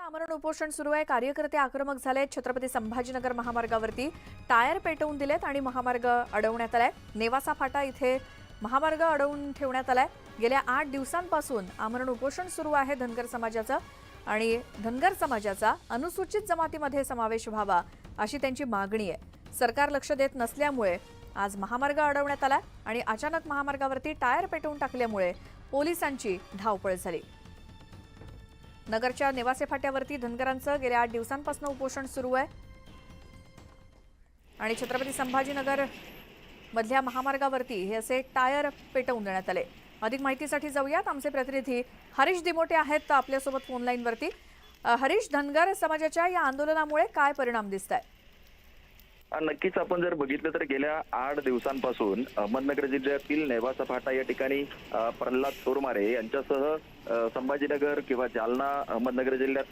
आमरण उपोषण सुरू आहे। कार्यकर्ते आक्रमक झाले। छत्रपती संभाजीनगर महामार्गावरती टायर पेटवून दिलेत आणि महामार्ग अडवण्यात आलाय। नेवासा फाटा इथे महामार्ग अडवून ठेवण्यात आलाय। गेल्या 8 दिवसांपासून आमरण उपोषण सुरू आहे धनगर समाजाचं आणि धनगर समाजाचा अनुसूचित जमातीमध्ये समावेश व्हावा अशी त्यांची मागणी आहे। सरकार लक्ष देत नसल्यामुळे आज महामार्ग अडवण्यात आलाय आणि अचानक महामार्गावरती टायर पेटवून टाकल्यामुळे पोलिसांची धावपळ झाली। नगरच्या नेवासे फाट्यावरती धनगरांचं गेल्या 8 दिवसांपासून उपोषण सुरू आहे आणि छत्रपती संभाजीनगर मधल्या महामार्गावरती हे असे टायर पेटवून देण्यात आले। अधिक माहितीसाठी जाऊयात, आमचे प्रतिनिधी हरीश दिमोटे आहेत आपल्यासोबत फोन लाईनवरती। हरीश, धनगर समाजाच्या या आंदोलनामुळे काय परिणाम दिसतायत? नक्कीच आपण जर बघितलं तर गेल्या 8 दिवसांपासून अहमदनगर जिल्ह्यातील नेवासा फाटा या ठिकाणी प्रल्हाद तोरमारे यांच्यासह संभाजीनगर किंवा जालना अहमदनगर जिल्ह्यातले